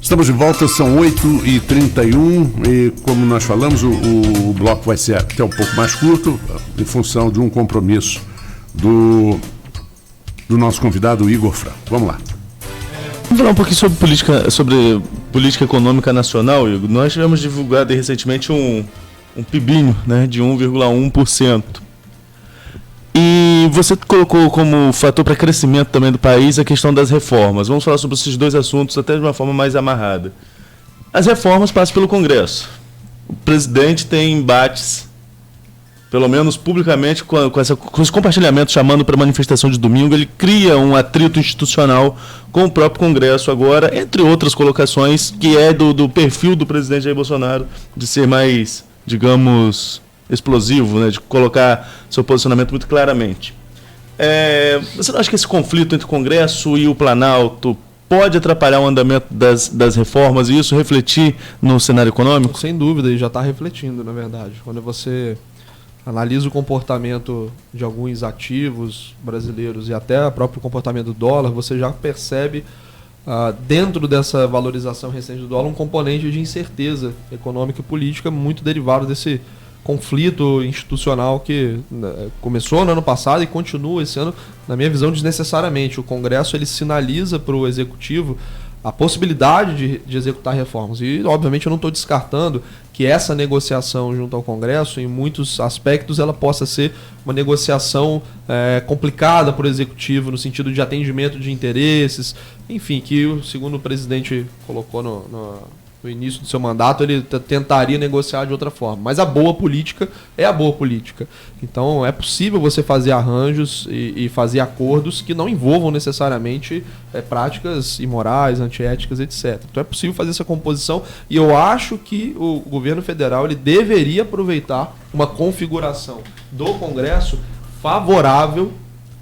Estamos de volta, são 8h31 e como nós falamos, o bloco vai ser até um pouco mais curto, em função de um compromisso do nosso convidado Igor Franco. Vamos lá. Vamos falar um pouquinho sobre política econômica nacional, Igor. Nós tivemos divulgado recentemente um PIBinho, né, de 1,1%. E você colocou como fator para crescimento também do país a questão das reformas. Vamos falar sobre esses dois assuntos até de uma forma mais amarrada. As reformas passam pelo Congresso. O presidente tem embates, pelo menos publicamente, com os compartilhamentos chamando para manifestação de domingo. Ele cria um atrito institucional com o próprio Congresso agora, entre outras colocações, que é do perfil do presidente Jair Bolsonaro, de ser mais, digamos, explosivo, né, de colocar seu posicionamento muito claramente. Você não acha que esse conflito entre o Congresso e o Planalto pode atrapalhar o andamento das reformas e isso refletir no cenário econômico? Sem dúvida, e já está refletindo, na verdade. Quando você analisa o comportamento de alguns ativos brasileiros e até o próprio comportamento do dólar, você já percebe, dentro dessa valorização recente do dólar, um componente de incerteza econômica e política muito derivado desse conflito institucional que começou no ano passado e continua esse ano, na minha visão, desnecessariamente. O Congresso ele sinaliza para o Executivo a possibilidade de executar reformas. E, obviamente, eu não estou descartando que essa negociação junto ao Congresso, em muitos aspectos, ela possa ser uma negociação complicada para o Executivo, no sentido de atendimento de interesses, enfim, que, segundo o presidente colocou no início do seu mandato, ele tentaria negociar de outra forma. Mas a boa política é a boa política. Então, é possível você fazer arranjos e fazer acordos que não envolvam necessariamente práticas imorais, antiéticas, etc. Então, é possível fazer essa composição e eu acho que o governo federal ele deveria aproveitar uma configuração do Congresso favorável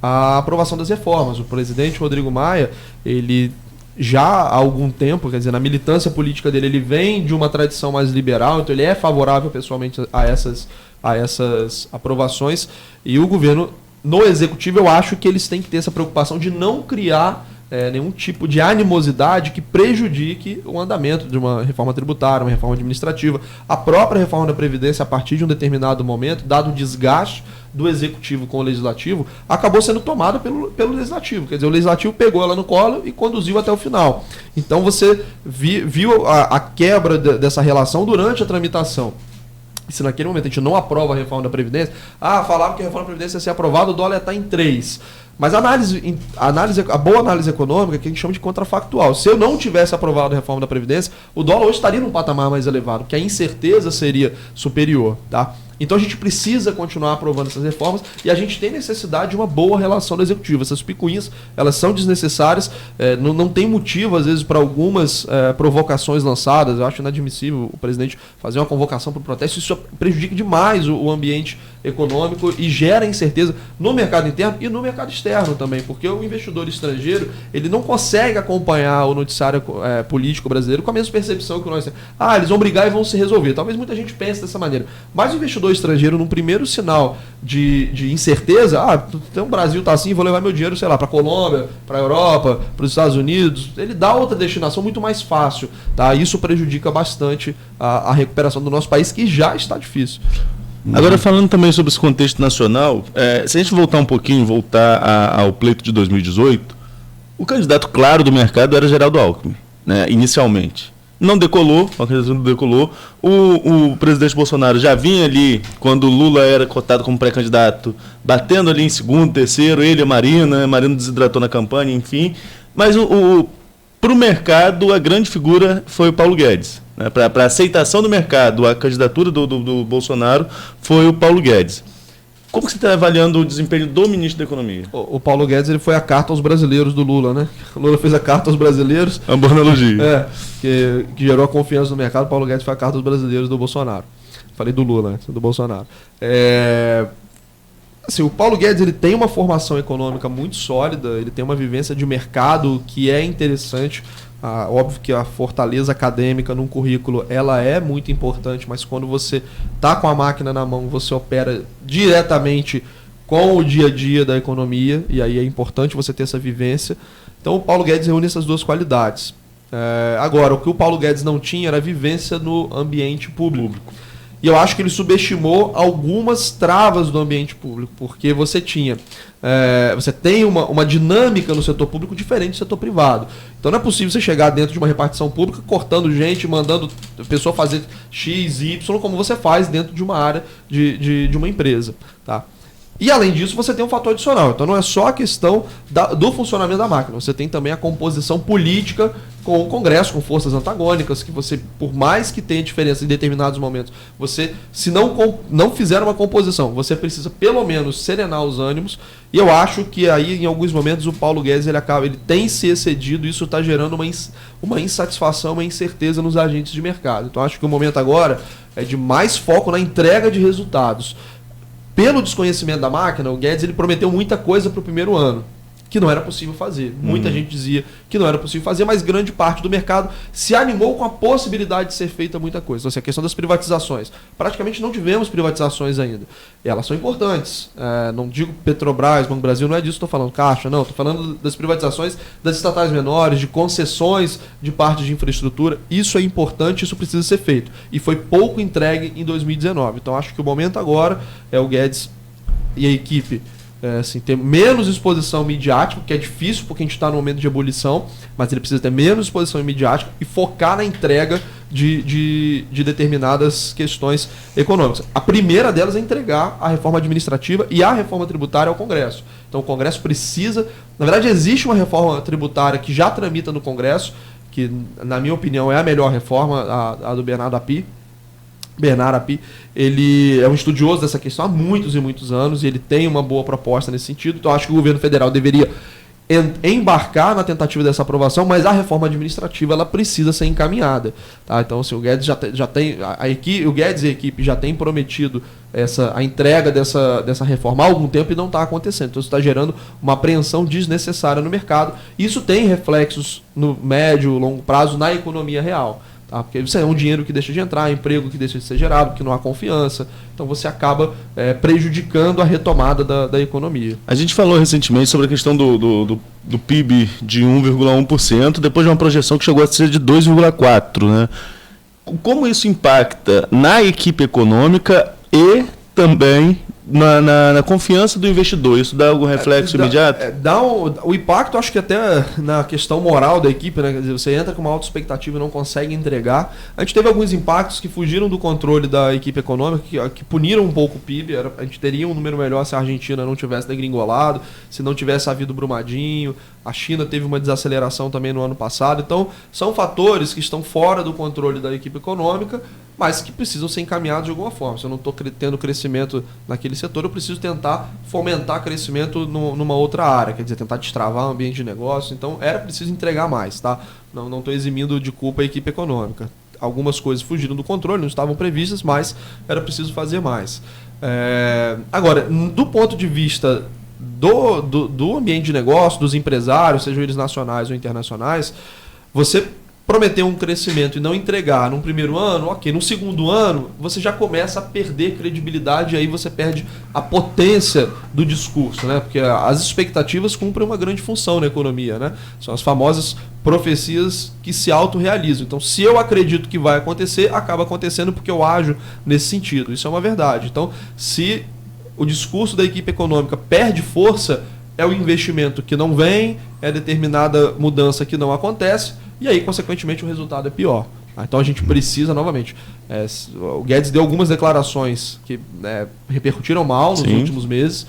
à aprovação das reformas. O presidente Rodrigo Maia, ele já há algum tempo, quer dizer, na militância política dele, ele vem de uma tradição mais liberal, então ele é favorável pessoalmente a essas aprovações, e o governo, no executivo, eu acho que eles têm que ter essa preocupação de não criar nenhum tipo de animosidade que prejudique o andamento de uma reforma tributária, uma reforma administrativa. A própria reforma da Previdência, a partir de um determinado momento, dado o desgaste do Executivo com o Legislativo, acabou sendo tomada pelo Legislativo. Quer dizer, o Legislativo pegou ela no colo e conduziu até o final. Então você viu a quebra dessa relação durante a tramitação. E se naquele momento a gente não aprova a reforma da Previdência, falava que a reforma da Previdência ia ser aprovada, o dólar ia estar em 3. Mas a boa análise econômica, que a gente chama de contrafactual. Se eu não tivesse aprovado a reforma da Previdência, o dólar hoje estaria num patamar mais elevado, porque a incerteza seria superior, tá? Então a gente precisa continuar aprovando essas reformas e a gente tem necessidade de uma boa relação do Executivo. Essas picuinhas, elas são desnecessárias, não tem motivo, às vezes, para algumas provocações lançadas. Eu acho inadmissível o presidente fazer uma convocação para o protesto. Isso prejudica demais o ambiente econômico e gera incerteza no mercado interno e no mercado externo também, porque o investidor estrangeiro ele não consegue acompanhar o noticiário político brasileiro com a mesma percepção que nós temos. Eles vão brigar e vão se resolver. Talvez muita gente pense dessa maneira. Mas o investidor estrangeiro, num primeiro sinal de incerteza, então o Brasil está assim, vou levar meu dinheiro, sei lá, para a Colômbia, para a Europa, para os Estados Unidos, ele dá outra destinação muito mais fácil, tá? Isso prejudica bastante a recuperação do nosso país, que já está difícil. Agora, falando também sobre esse contexto nacional, se a gente voltar ao pleito de 2018, o candidato claro do mercado era Geraldo Alckmin, né, inicialmente. Não decolou, a candidatura não decolou. O presidente Bolsonaro já vinha ali, quando o Lula era cotado como pré-candidato, batendo ali em segundo, terceiro, ele e a Marina desidratou na campanha, enfim. Mas para o mercado, a grande figura foi o Paulo Guedes. Né? Para a aceitação do mercado, a candidatura do Bolsonaro foi o Paulo Guedes. Como que você está avaliando o desempenho do ministro da Economia? O Paulo Guedes ele foi a carta aos brasileiros do Lula, né? O Lula fez a carta aos brasileiros. É uma boa analogia. Que gerou a confiança no mercado. O Paulo Guedes foi a carta aos brasileiros do Bolsonaro. Falei do Lula, né? Do Bolsonaro. Assim, o Paulo Guedes ele tem uma formação econômica muito sólida, ele tem uma vivência de mercado que é interessante. Óbvio que a fortaleza acadêmica num currículo ela é muito importante, mas quando você está com a máquina na mão, você opera diretamente com o dia a dia da economia, e aí é importante você ter essa vivência. Então o Paulo Guedes reúne essas duas qualidades. Agora, o que o Paulo Guedes não tinha era vivência no ambiente público. E eu acho que ele subestimou algumas travas do ambiente público, porque você tem uma dinâmica no setor público diferente do setor privado. Então não é possível você chegar dentro de uma repartição pública cortando gente, mandando a pessoa fazer X, Y, como você faz dentro de uma área de uma empresa. Tá? E além disso, você tem um fator adicional. Então não é só a questão do funcionamento da máquina, você tem também a composição política com o Congresso, com forças antagônicas, que você, por mais que tenha diferença em determinados momentos, você, se não fizer uma composição, você precisa pelo menos serenar os ânimos. E eu acho que aí, em alguns momentos, o Paulo Guedes ele tem se excedido, e isso está gerando uma insatisfação, uma incerteza nos agentes de mercado. Então acho que o momento agora é de mais foco na entrega de resultados. Pelo desconhecimento da máquina, o Guedes ele prometeu muita coisa para o primeiro ano, que não era possível fazer. Muita gente dizia que não era possível fazer, mas grande parte do mercado se animou com a possibilidade de ser feita muita coisa. Então, assim, a questão das privatizações. Praticamente não tivemos privatizações ainda. Elas são importantes. Não digo Petrobras, Banco do Brasil, não é disso que estou falando. Caixa, não. Estou falando das privatizações das estatais menores, de concessões de parte de infraestrutura. Isso é importante, isso precisa ser feito. E foi pouco entregue em 2019. Então, acho que o momento agora é o Guedes e a equipe ter menos exposição midiática, que é difícil porque a gente está no momento de ebulição, mas ele precisa ter menos exposição midiática e focar na entrega de determinadas questões econômicas. A primeira delas é entregar a reforma administrativa e a reforma tributária ao Congresso. Então o Congresso precisa... Na verdade, existe uma reforma tributária que já tramita no Congresso, que, na minha opinião, é a melhor reforma, a do Bernardo Api. Bernardo Api, ele é um estudioso dessa questão há muitos e muitos anos, e ele tem uma boa proposta nesse sentido. Então acho que o governo federal deveria embarcar na tentativa dessa aprovação, mas a reforma administrativa ela precisa ser encaminhada. Tá? Então assim, o Guedes já tem o Guedes e a equipe já tem prometido a entrega dessa reforma há algum tempo e não está acontecendo. Então isso está gerando uma apreensão desnecessária no mercado. Isso tem reflexos no médio, longo prazo na economia real. Porque isso é um dinheiro que deixa de entrar, emprego que deixa de ser gerado, porque não há confiança. Então você acaba prejudicando a retomada da economia. A gente falou recentemente sobre a questão do PIB de 1,1%, depois de uma projeção que chegou a ser de 2,4%. Né? Como isso impacta na equipe econômica e também na confiança do investidor? Isso dá algum reflexo imediato? O impacto, acho que até na questão moral da equipe, né? Quer dizer, você entra com uma alta expectativa e não consegue entregar. A gente teve alguns impactos que fugiram do controle da equipe econômica, que puniram um pouco o PIB. A gente teria um número melhor se a Argentina não tivesse degringolado, se não tivesse havido Brumadinho. A China teve uma desaceleração também no ano passado. Então, são fatores que estão fora do controle da equipe econômica, mas que precisam ser encaminhados de alguma forma. Se eu não estou tendo crescimento naquele setor, eu preciso tentar fomentar crescimento numa outra área, quer dizer, tentar destravar o ambiente de negócio. Então, era preciso entregar mais, tá? Não estou eximindo de culpa a equipe econômica. Algumas coisas fugiram do controle, não estavam previstas, mas era preciso fazer mais. Agora, do ponto de vista do ambiente de negócio, dos empresários, sejam eles nacionais ou internacionais, você prometer um crescimento e não entregar num primeiro ano, ok. No segundo ano, você já começa a perder credibilidade e aí você perde a potência do discurso, né? Porque as expectativas cumprem uma grande função na economia, né? São as famosas profecias que se autorrealizam. Então, se eu acredito que vai acontecer, acaba acontecendo porque eu ajo nesse sentido. Isso é uma verdade. Então, se o discurso da equipe econômica perde força, é o investimento que não vem, é determinada mudança que não acontece, e aí, consequentemente, o resultado é pior. Então a gente precisa, novamente, o Guedes deu algumas declarações que repercutiram mal nos últimos meses.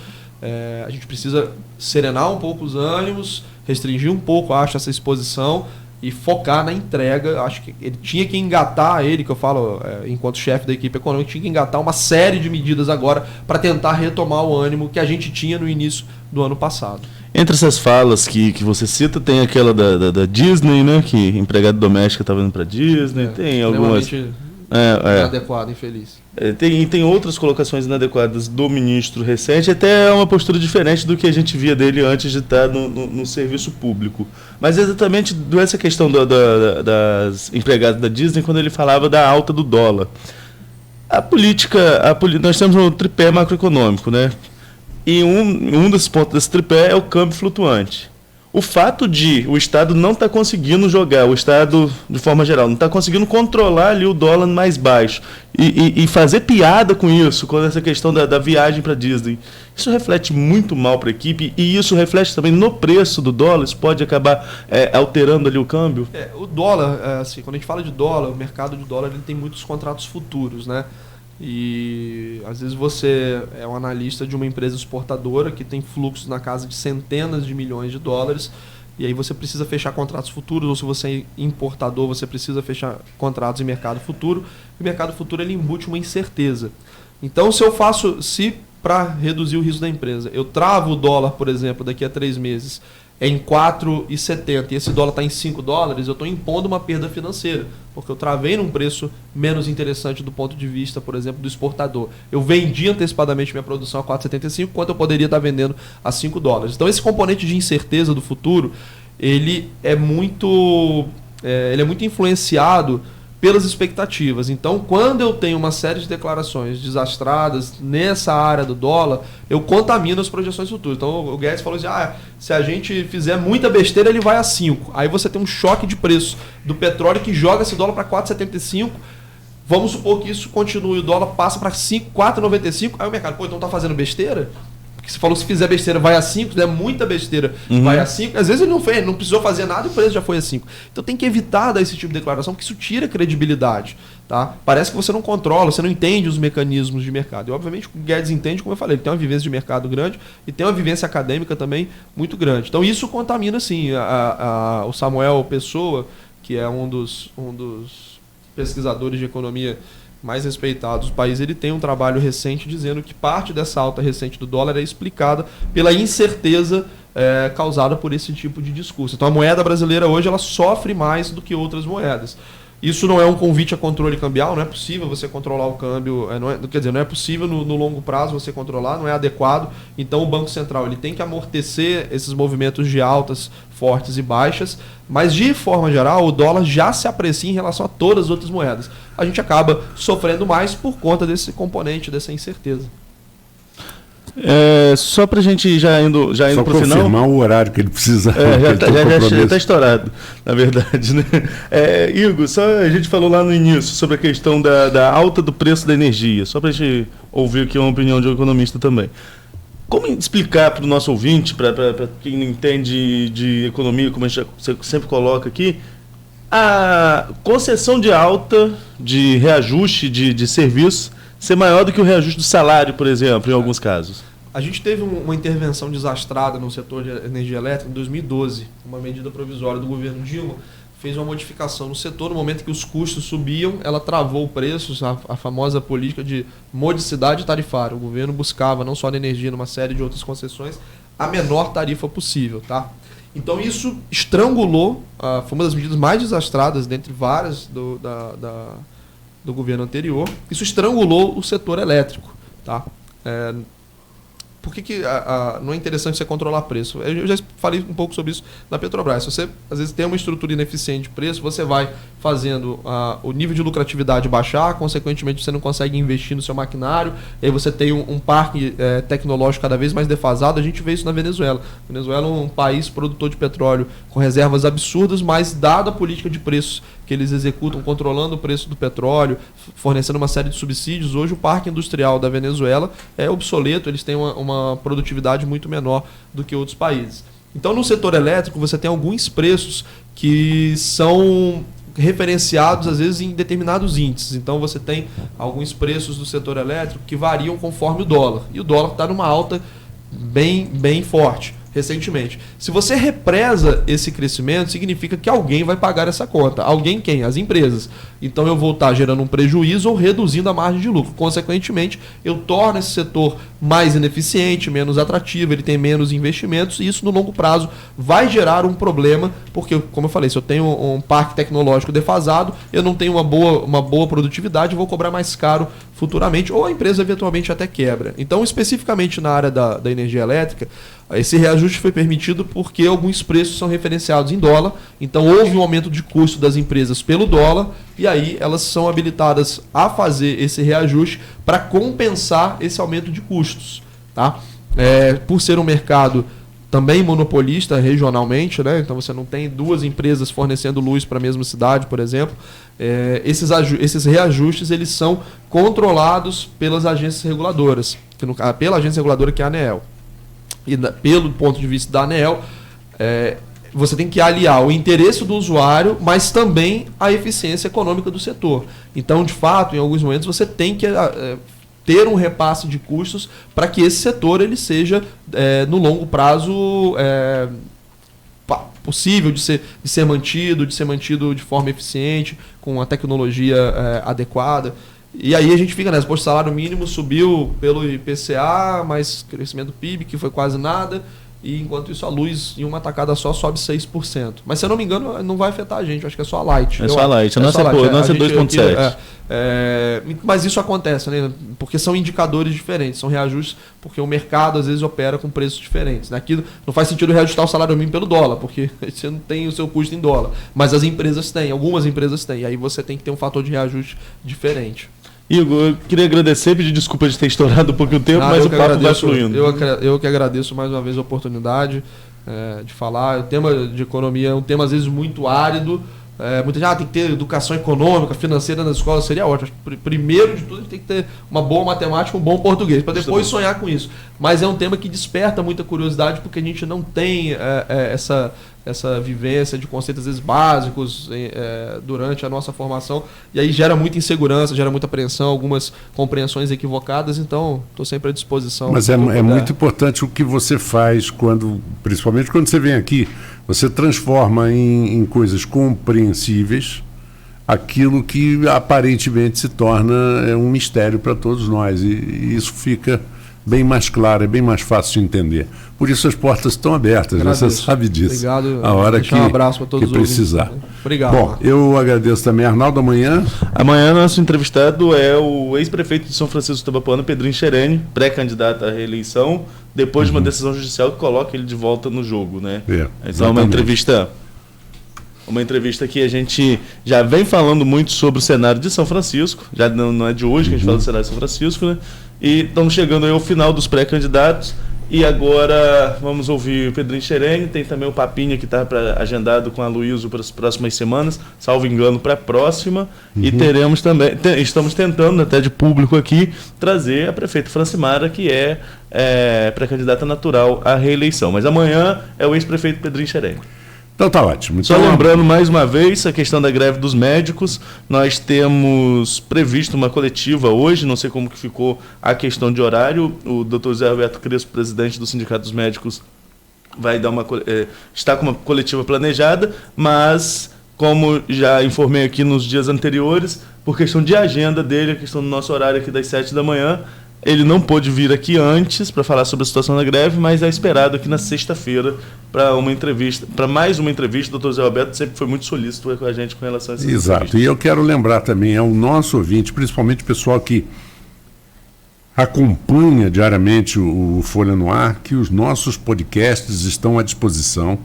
A gente precisa serenar um pouco os ânimos, restringir um pouco, acho, essa exposição e focar na entrega. Acho que ele tinha que engatar, que eu falo enquanto chefe da equipe econômica, tinha que engatar uma série de medidas agora para tentar retomar o ânimo que a gente tinha no início do ano passado. Entre essas falas que você cita, tem aquela da Disney, né? Que empregado doméstico estava indo para Disney. Tem algumas... inadequado, infeliz. Tem outras colocações inadequadas do ministro recente, até uma postura diferente do que a gente via dele antes de estar no serviço público. Mas exatamente essa questão das empregadas da Disney, quando ele falava da alta do dólar. Nós temos um tripé macroeconômico, né? E um dos pontos desse tripé é o câmbio flutuante. o fato de o Estado não estar conseguindo jogar, o Estado, de forma geral, não está conseguindo controlar ali o dólar mais baixo e fazer piada com isso, com essa questão da viagem para Disney, isso reflete muito mal para a equipe e isso reflete também no preço do dólar, isso pode acabar alterando ali o câmbio? O dólar, assim, quando a gente fala de dólar, o mercado de dólar ele tem muitos contratos futuros, né? E às vezes você é um analista de uma empresa exportadora que tem fluxos na casa de centenas de milhões de dólares e aí você precisa fechar contratos futuros, ou se você é importador, você precisa fechar contratos em mercado futuro. E o mercado futuro ele embute uma incerteza. Então, se para reduzir o risco da empresa, eu travo o dólar, por exemplo, daqui a 3 meses em 4,70 e esse dólar está em $5, eu estou impondo uma perda financeira, porque eu travei num preço menos interessante do ponto de vista, por exemplo, do exportador. Eu vendi antecipadamente minha produção a 4,75, quanto eu poderia estar vendendo a $5. Então esse componente de incerteza do futuro, ele é muito influenciado pelas expectativas. Então, quando eu tenho uma série de declarações desastradas nessa área do dólar, eu contamino as projeções futuras. Então, o Guedes falou assim, se a gente fizer muita besteira, ele vai a 5. Aí você tem um choque de preço do petróleo que joga esse dólar para 4,75. Vamos supor que isso continue, o dólar passa para 4,95. Aí o mercado, então tá fazendo besteira? Porque você falou que se fizer besteira vai a 5, se der muita besteira vai a 5. Às vezes ele não fez, não precisou fazer nada e o preço já foi a 5. Então tem que evitar dar esse tipo de declaração, porque isso tira credibilidade. Tá? Parece que você não controla, você não entende os mecanismos de mercado. E obviamente o Guedes entende, como eu falei, ele tem uma vivência de mercado grande e tem uma vivência acadêmica também muito grande. Então isso contamina sim. O Samuel Pessoa, que é um dos pesquisadores de economia mais respeitados do país, ele tem um trabalho recente dizendo que parte dessa alta recente do dólar é explicada pela incerteza causada por esse tipo de discurso. Então a moeda brasileira hoje ela sofre mais do que outras moedas. Isso não é um convite a controle cambial, não é possível você controlar o câmbio, não é possível no longo prazo você controlar, não é adequado. Então o Banco Central ele tem que amortecer esses movimentos de altas, fortes e baixas, mas de forma geral o dólar já se aprecia em relação a todas as outras moedas. A gente acaba sofrendo mais por conta desse componente, dessa incerteza. Só para a gente já indo para o final. Só confirmar o horário que ele precisa. Já está estourado, na verdade. Né? Igor, a gente falou lá no início sobre a questão da alta do preço da energia, só para a gente ouvir aqui uma opinião de um economista também. Como explicar para o nosso ouvinte, para quem não entende de economia, como a gente sempre coloca aqui, a concessão de alta, de reajuste de serviço, ser maior do que o reajuste do salário, por exemplo, em alguns casos? A gente teve uma intervenção desastrada no setor de energia elétrica em 2012, uma medida provisória do governo Dilma, fez uma modificação no setor, no momento que os custos subiam, ela travou preços, a famosa política de modicidade tarifária. O governo buscava, não só na energia, numa série de outras concessões, a menor tarifa possível, tá? Então isso estrangulou, foi uma das medidas mais desastradas, dentre várias do governo anterior, isso estrangulou o setor elétrico. Tá? Por que não é interessante você controlar preço? Eu já falei um pouco sobre isso na Petrobras. Se você, às vezes, tem uma estrutura ineficiente de preço, você vai fazendo o nível de lucratividade baixar, consequentemente você não consegue investir no seu maquinário, aí você tem um parque tecnológico cada vez mais defasado. A gente vê isso na Venezuela. A Venezuela é um país produtor de petróleo com reservas absurdas, mas dada a política de preços que eles executam, controlando o preço do petróleo, fornecendo uma série de subsídios, hoje o parque industrial da Venezuela é obsoleto, eles têm uma produtividade muito menor do que outros países. Então, no setor elétrico, você tem alguns preços que são referenciados, às vezes, em determinados índices. Então, você tem alguns preços do setor elétrico que variam conforme o dólar. E o dólar está numa alta bem forte recentemente. Se você represa esse crescimento, significa que alguém vai pagar essa conta. Alguém quem? As empresas. Então eu vou estar gerando um prejuízo ou reduzindo a margem de lucro. Consequentemente, eu torno esse setor mais ineficiente, menos atrativo, ele tem menos investimentos e isso no longo prazo vai gerar um problema, porque, como eu falei, se eu tenho um parque tecnológico defasado, eu não tenho uma boa produtividade, vou cobrar mais caro futuramente, ou a empresa eventualmente até quebra. Então, especificamente na área da energia elétrica, esse reajuste foi permitido porque alguns preços são referenciados em dólar, então houve um aumento de custo das empresas pelo dólar, e aí elas são habilitadas a fazer esse reajuste para compensar esse aumento de custos. Tá? Por ser um mercado também monopolista regionalmente, né? Então você não tem duas empresas fornecendo luz para a mesma cidade, por exemplo. Esses reajustes eles são controlados pelas agências reguladoras, pela agência reguladora que é a ANEEL. E pelo ponto de vista da ANEEL, você tem que aliar o interesse do usuário, mas também a eficiência econômica do setor. Então, de fato, em alguns momentos você tem que ter um repasse de custos para que esse setor ele seja, no longo prazo, possível de ser mantido de forma eficiente, com a tecnologia adequada. E aí a gente fica nessa, poxa, o salário mínimo subiu pelo IPCA, mais crescimento do PIB, que foi quase nada, e enquanto isso a luz em uma tacada só sobe 6%. Mas se eu não me engano, não vai afetar a gente, eu acho que é só a Light. É só a Light, a nossa é 2.7. Mas isso acontece, né? Porque são indicadores diferentes, são reajustes, porque o mercado às vezes opera com preços diferentes. Né? Aqui não faz sentido reajustar o salário mínimo pelo dólar, porque você não tem o seu custo em dólar. Mas as empresas têm, algumas empresas têm, e aí você tem que ter um fator de reajuste diferente. Igor, eu queria agradecer, pedir desculpa de ter estourado um pouquinho o tempo, mas o papo vai fluindo. Eu que agradeço mais uma vez a oportunidade de falar. O tema de economia é um tema às vezes muito árido. Muita gente tem que ter educação econômica, financeira nas escolas, seria ótimo. Primeiro de tudo, a gente tem que ter uma boa matemática, um bom português, para depois sonhar com isso. Mas é um tema que desperta muita curiosidade, porque a gente não tem essa vivência de conceitos, às vezes, básicos durante a nossa formação, e aí gera muita insegurança, gera muita apreensão, algumas compreensões equivocadas, então estou sempre à disposição. Mas é muito importante o que você faz, principalmente quando você vem aqui, você transforma em coisas compreensíveis aquilo que aparentemente se torna um mistério para todos nós, e isso fica bem mais claro, é bem mais fácil de entender. Por isso as portas estão abertas, você sabe disso. Obrigado. A hora que, um abraço para todos que precisar. Ouvintes. Obrigado. Bom, eu agradeço também, Arnaldo. Amanhã nosso entrevistado é o ex-prefeito de São Francisco do Tabapuana, Pedrinho Schereni, pré-candidato à reeleição, depois de uma decisão judicial que coloca ele de volta no jogo, né? Então é uma entrevista que a gente já vem falando muito sobre o cenário de São Francisco, já não é de hoje que a gente fala do cenário de São Francisco, né? E estamos chegando aí ao final dos pré-candidatos. E agora vamos ouvir o Pedrinho Schereni. Tem também o papinho que está agendado com a Luísa para as próximas semanas, salvo engano, para a próxima. E teremos também, estamos tentando, até de público aqui, trazer a prefeita Francimara, que é pré-candidata natural à reeleição. Mas amanhã é o ex-prefeito Pedrinho Schereni. Então tá ótimo. Só lembrando mais uma vez a questão da greve dos médicos, nós temos previsto uma coletiva hoje, não sei como que ficou a questão de horário, o Dr. Zé Roberto Crespo, presidente do Sindicato dos Médicos, vai dar está com uma coletiva planejada, mas como já informei aqui nos dias anteriores, por questão de agenda dele, a questão do nosso horário aqui das 7 da manhã, ele não pôde vir aqui antes para falar sobre a situação da greve, mas é esperado aqui na sexta-feira para mais uma entrevista. O doutor Zé Roberto sempre foi muito solícito com a gente com relação a essa Exato. E eu quero lembrar também ao nosso ouvinte, principalmente o pessoal que acompanha diariamente o Folha no Ar, que os nossos podcasts estão à disposição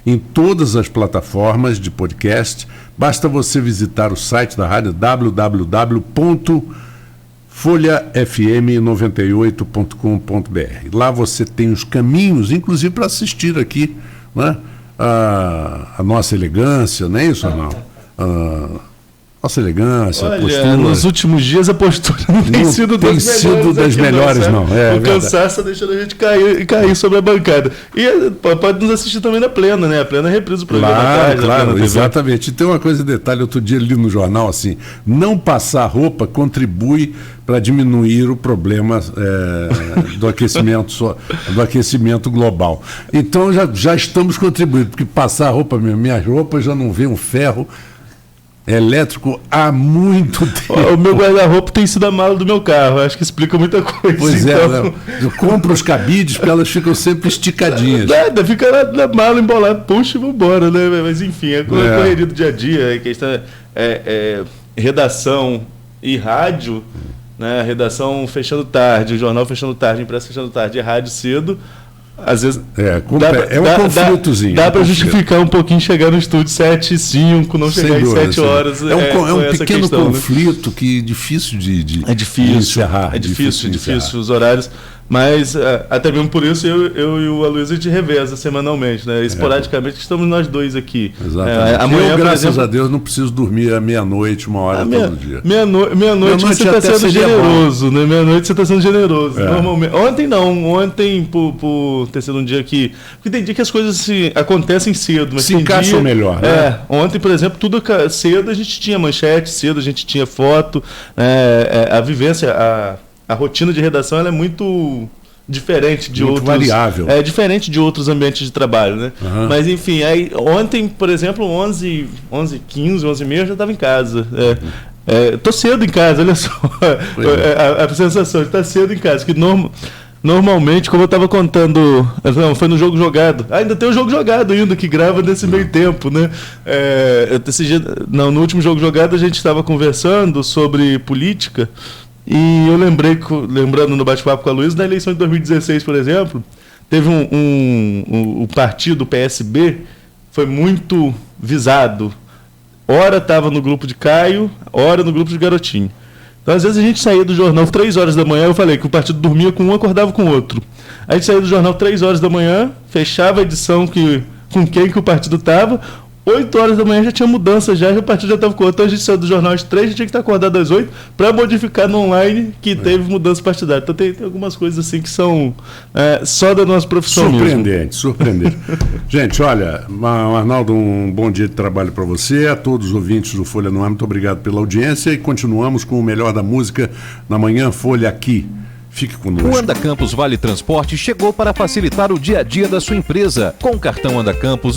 em todas as plataformas de podcast. Basta você visitar o site da rádio www.folhafm98.com.br. Lá você tem os caminhos, inclusive para assistir aqui, né, a nossa elegância, não é isso, Arnaldo? Nossa elegância, olha, a postura. Nos últimos dias a postura não tem sido das melhores, não. O cansaço deixando a gente cair sobre a bancada. E pode nos assistir também na Plena, né? A Plena reprisa o programa à tarde. Claro, exatamente. E tem uma coisa, detalhe, outro dia li no jornal assim, não passar roupa contribui para diminuir o problema do aquecimento global. Então já estamos contribuindo, porque passar roupa, minhas roupas já não vê um ferro elétrico há muito tempo. O meu guarda-roupa tem sido a mala do meu carro, acho que explica muita coisa. Pois então. Eu compro os cabides porque elas ficam sempre esticadinhas. Fica na mala embolada, puxa e vambora, né? Mas enfim, a correria do dia a dia, a questão redação e rádio, né? A redação fechando tarde, o jornal fechando tarde, a imprensa fechando tarde e rádio cedo. Às vezes um conflitozinho. Dá para justificar um pouquinho chegar no estúdio 7h05, não chegar às 7 horas. É um pequeno questão, conflito, né? Que é difícil de encerrar. É difícil os horários. Mas até mesmo por isso eu e o Aloysio a gente reveza semanalmente, né? Esporadicamente estamos nós dois aqui. Exatamente. Amanhã, graças a Deus, não preciso dormir à meia-noite, 1 hora todo dia. Meia-noite você está sendo generoso, né? Meia-noite você está sendo generoso. Normalmente. Ontem por ter sido um dia que... Porque tem dia que as coisas acontecem cedo. Mas se encaixam melhor, né? Ontem, por exemplo, tudo cedo a gente tinha manchete, cedo a gente tinha foto. A vivência, a rotina de redação ela é muito diferente de outros. Variável. É diferente de outros ambientes de trabalho, né? Mas enfim, aí ontem, por exemplo, 11h15, 11h30 eu já estava em casa. Tô cedo em casa, olha só. A sensação de estar cedo em casa, que normalmente, como eu estava contando, foi no jogo jogado. Ainda tem o jogo jogado ainda, que grava nesse meio tempo, né? No último jogo jogado a gente estava conversando sobre política. E eu lembrando no bate-papo com a Luísa, na eleição de 2016, por exemplo, teve o partido, o PSB, foi muito visado. Ora estava no grupo de Caio, ora no grupo de Garotinho. Então, às vezes, a gente saía do jornal 3 horas da manhã, eu falei que o partido dormia com um, acordava com o outro. A gente saía do jornal 3 horas da manhã, fechava a edição com quem que o partido estava, 8 horas da manhã já tinha mudança, já o partido já estava com outro. Então a gente saiu do jornal às 3, a gente tinha que estar acordado às 8 para modificar no online que teve mudança partidária. Então tem algumas coisas assim que são só da nossa profissão. Surpreendente. Gente, olha, Arnaldo, um bom dia de trabalho para você, a todos os ouvintes do Folha no Ar, muito obrigado pela audiência e continuamos com o melhor da música na Manhã Folha aqui. Fique conosco. O Anda Campus Vale Transporte chegou para facilitar o dia a dia da sua empresa. Com o cartão Anda Campus